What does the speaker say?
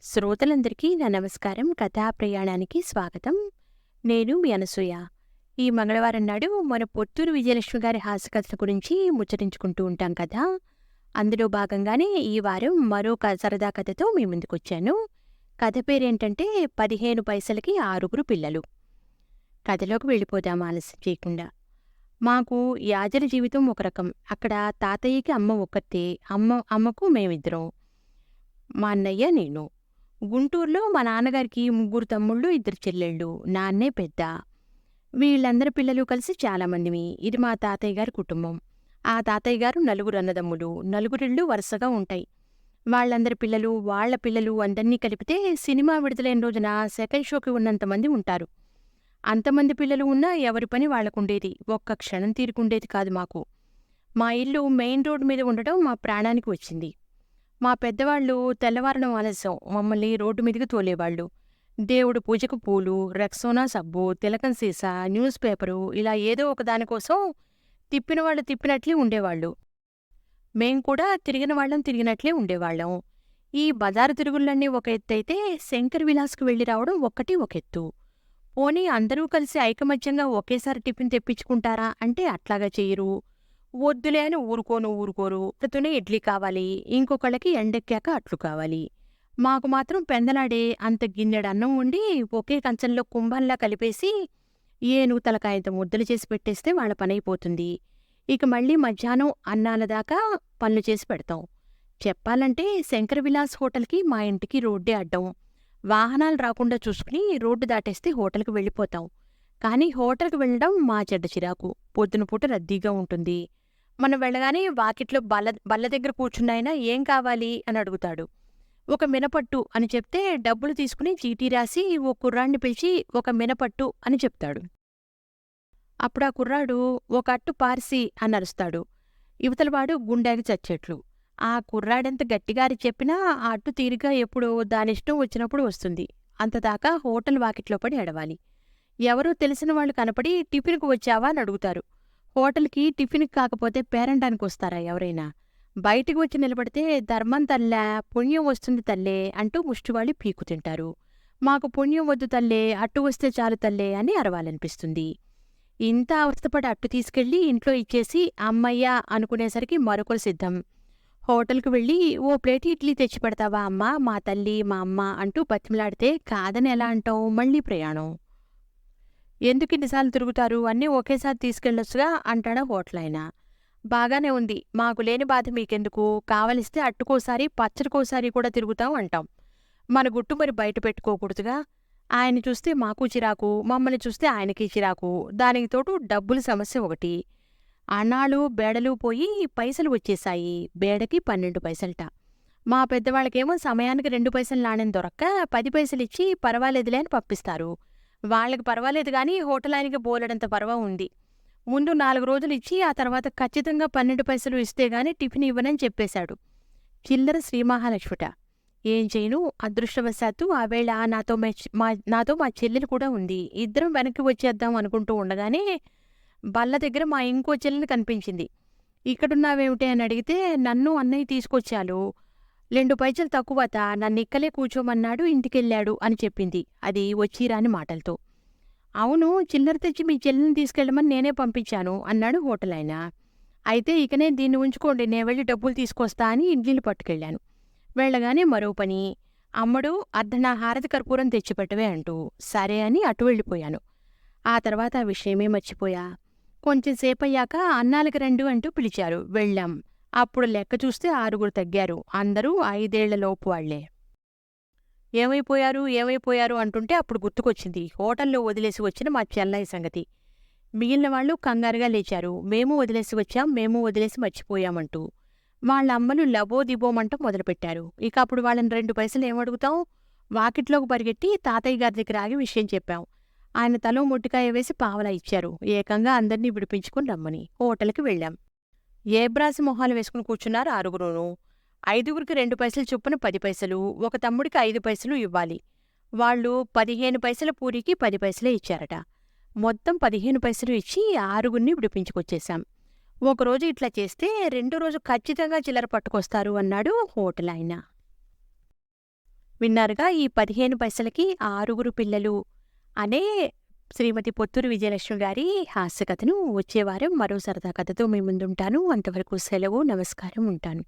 శ్రోతలందరికీ నా నమస్కారం. కథా ప్రయాణానికి స్వాగతం. నేను మీ అనసూయ. ఈ మంగళవారం నాడు మన పొత్తూరు విజయలక్ష్మి గారి హాస్యకథల గురించి ముచ్చటించుకుంటూ ఉంటాం కదా. అందులో భాగంగానే ఈ వారం మరో సరదా కథతో మీ ముందుకొచ్చాను. కథ పేరేంటంటే 15 పైసలకి 6 పిల్లలు. కథలోకి వెళ్ళిపోదాం ఆలస్యం చేయకుండా. మాకు యాజల జీవితం ఒక రకం. అక్కడ తాతయ్యకి అమ్మ ఒక్కతే, అమ్మకు మేమిద్దరం, మా అన్నయ్య, నేను. గుంటూరులో మా నాన్నగారికి 3 తమ్ముళ్ళు, 2 చెల్లెళ్ళు, నాన్నే పెద్ద. వీళ్ళందరి పిల్లలు కలిసి చాలామందిమి. ఇది మా తాతయ్య గారి కుటుంబం. ఆ తాతయ్య గారు 4 అన్నదమ్ములు, 4 వరుసగా ఉంటాయి. వాళ్ళందరి పిల్లలు, వాళ్ళ పిల్లలు అందర్నీ కలిపితే సినిమా విడుదలైన రోజున సెకండ్ షోకి ఉన్నంతమంది ఉంటారు. అంతమంది పిల్లలు ఉన్నా ఎవరి పని వాళ్ళకుండేది. ఒక్క క్షణం తీరుకుండేది కాదు మాకు. మా ఇల్లు మెయిన్ రోడ్డు మీద ఉండటం మా ప్రాణానికి వచ్చింది. మా పెద్దవాళ్ళు తెల్లవారడం ఆలస్యం మమ్మల్ని రోడ్డు మీదకి తోలేవాళ్ళు. దేవుడు పూజకు పూలు, రెక్సోనా సబ్బు, తిలకం సీసా, న్యూస్ పేపరు, ఇలా ఏదో ఒక దానికోసం తిప్పిన వాళ్ళు తిప్పినట్లే ఉండేవాళ్ళు. మేం కూడా తిరిగిన వాళ్ళం తిరిగినట్లే ఉండేవాళ్ళం. ఈ బజారు తిరుగుళ్ళన్నీ ఒక ఎత్తైతే శంకర్ విలాస్కి వెళ్ళి రావడం ఒక్కటి ఒక ఎత్తు. పోనీ అందరూ కలిసి ఐకమత్యంగా ఒకేసారి టిఫిన్ తెప్పించుకుంటారా అంటే అట్లాగా చెయ్యరు. వద్దులే అని ఊరుకోరు. ఒకతోనే ఇడ్లీ కావాలి, ఇంకొకళ్ళకి ఎండెక్కాక అట్లు కావాలి. మాకు మాత్రం పెందలాడే అంత గిన్నెడు అన్నం వండి ఒకే కంచంలో కుంభంలా కలిపేసి ఏనుగు తలకాయంత ముద్దలు చేసి పెట్టేస్తే వాళ్ళ పనైపోతుంది. ఇక మళ్ళీ మధ్యాహ్నం అన్నాల దాకా పనులు చేసి పెడతాం. చెప్పాలంటే శంకర విలాస్ హోటల్కి మా ఇంటికి రోడ్డే అడ్డం. వాహనాలు రాకుండా చూసుకుని రోడ్డు దాటేస్తే హోటల్కి వెళ్ళిపోతాం. కానీ హోటల్కి వెళ్ళడం మా చెడ్డ చిరాకు. పొద్దున పూట రద్దీగా ఉంటుంది. మనం వెళ్ళగానే వాకిట్లో బల్ల దగ్గర కూర్చున్నాయన ఏం కావాలి అని అడుగుతాడు. ఒక మినపట్టు అని చెప్తే డబ్బులు తీసుకుని చీటీ రాసి ఓ కుర్రాడిని పిలిచి ఒక మినపట్టు అని చెప్తాడు. అప్పుడు ఆ కుర్రాడు ఒక అట్టు పార్సి అని అరుస్తాడు. యువతలవాడు గుండెకి చచ్చేట్లు. ఆ కుర్రాడెంత గట్టిగారి చెప్పినా ఆ అట్టు తీరిగా ఎప్పుడో దానిష్టం వచ్చినప్పుడు వస్తుంది. అంతదాకా హోటల్ వాకిట్లో పడి ఎడవాలి. ఎవరో తెలిసిన వాళ్ళు కనపడి టిఫిన్కు వచ్చావా అని అడుగుతారు. హోటల్కి టిఫిన్కి కాకపోతే పేరంటానికి వస్తారా ఎవరైనా? బయటికి వచ్చి నిలబడితే ధర్మం తల్లే, పుణ్యం వస్తుంది తల్లే అంటూ ముష్టివాళ్ళు పీకు తింటారు. మాకు పుణ్యం వద్దు తల్లే, అట్టు వస్తే చాలు తల్లే అని అరవాలనిపిస్తుంది. ఇంత అవస్థపడి అట్టు తీసుకెళ్లి ఇంట్లో ఇచ్చేసి అమ్మయ్య అనుకునేసరికి మరొకరు సిద్ధం. హోటల్కి వెళ్ళి ఓ ప్లేట్ ఇడ్లీ తెచ్చి పెడతావా అమ్మా, మా తల్లి మా అమ్మ అంటూ బతిమలాడితే కాదని ఎలా అంటాం? మళ్ళీ ప్రయాణం. ఎందుకిన్నిసార్లు తిరుగుతారు, అన్నీ ఒకేసారి తీసుకెళ్ళొచ్చుగా అంటాడా హోటల్ ఆయన. బాగానే ఉంది, మాకు లేని బాధ మీకెందుకు, కావలిస్తే అట్టుకోసారి పచ్చడికోసారి కూడా తిరుగుతాం అంటాం. మన గుట్టు మరి బయట పెట్టుకోకూడదుగా. ఆయన చూస్తే మాకు చిరాకు, మమ్మల్ని చూస్తే ఆయనకి చిరాకు. దానికి తోడు డబ్బుల సమస్య ఒకటి. అన్నాళ్ళు బేడలు పోయి పైసలు వచ్చేశాయి. బేడకి 12 పైసలట. మా పెద్దవాళ్ళకేమో సమయానికి 2 పైసలు నాణ్యం దొరక్క 10 పైసలిచ్చి పర్వాలేదులే అని పంపిస్తారు. వాళ్ళకి పర్వాలేదు గాని హోటల్ ఆయనకి బోలెడంత పర్వా ఉంది. ముందు 4 రోజులు ఇచ్చి ఆ తర్వాత ఖచ్చితంగా 12 పైసలు ఇస్తే గాని టిఫిన్ ఇవ్వనని చెప్పేశాడు. చిల్లర శ్రీమహాలక్ష్మిట. ఏం చేయను, అదృష్టవశాత్తు ఆ వేళ నాతో మా చెల్లెలు కూడా ఉంది. ఇద్దరం వెనక్కి వచ్చేద్దాం అనుకుంటూ ఉండగానే బల్ల దగ్గర మా ఇంకో చెల్లెలు కనిపించింది. ఇక్కడున్నావేమిటి అని అడిగితే నన్ను అన్నయ్య తీసుకొచ్చాలు, 2 పైసలు తక్కువత, నన్నిక్కలే కూర్చోమన్నాడు, ఇంటికెళ్ళాడు అని చెప్పింది. అది వచ్చిరాని మాటలతో. అవును, చిల్లర తెచ్చి మీ చెల్లిని తీసుకెళ్ళమని నేనే పంపించాను అన్నాడు హోటల్ ఆయన. అయితే ఇకనే దీన్ని ఉంచుకోండి, నేను వెళ్ళి డబ్బులు తీసుకొస్తా అని ఇడ్లీలు పట్టుకెళ్ళాను. వెళ్ళగానే మరో పని. అమ్మడు అర్ధనా హారతి కర్పూరం తెచ్చిపెట్టవే అంటూ సరే అని అటు వెళ్ళిపోయాను. ఆ తర్వాత ఆ విషయమే మర్చిపోయా. కొంచెం సేపయ్యాక అన్నాలకు 2 అంటూ పిలిచారు. వెళ్ళాం. అప్పుడు లెక్క చూస్తే 6 తగ్గారు. అందరూ 5 ఏళ్లలోపు వాళ్లే. ఏమైపోయారు అంటుంటే అప్పుడు గుర్తుకొచ్చింది హోటల్లో వదిలేసి వచ్చిన మా చెల్లయ్య సంగతి. మిగిలిన వాళ్ళు కంగారుగా లేచారు. మేము వదిలేసి మర్చిపోయామంటూ. వాళ్ళ అమ్మలు లబోదిబోమంటూ మొదలుపెట్టారు. ఇక అప్పుడు వాళ్ళని 2 పైసలు ఏమడుగుతాం? వాకిట్లోకి పరిగెట్టి తాతయ్య గారి దగ్గర ఆగి విషయం చెప్పాం. ఆయన తలో మొట్టికాయ వేసి పావలా ఇచ్చారు. ఏకంగా అందర్నీ విడిపించుకుని రమ్మని. హోటల్కి వెళ్ళాం. ఏబ్రాసి మొహాలు వేసుకుని కూర్చున్నారు 6. 5కి 2 పైసలు చొప్పున 10 పైసలు, ఒక తమ్ముడికి 5 పైసలు ఇవ్వాలి. వాళ్ళు 15 పైసల పూరికి 10 పైసలే ఇచ్చారట. మొత్తం 15 పైసలు ఇచ్చి 6 విడిపించుకొచ్చేశాం. ఒకరోజు ఇట్లా చేస్తే 2 రోజు ఖచ్చితంగా చిల్లర పట్టుకొస్తారు అన్నాడు హోటల్ ఆయన. విన్నారుగా ఈ 15 పైసలకి 6 పిల్లలు అనే శ్రీమతి పొత్తూరు విజయలక్ష్మి గారి హాస్య కథను వచ్చే వారం మరో సరదా కథతో మీ ముందుంటాను. అంతవరకు సెలవు. నమస్కారం. ఉంటాను.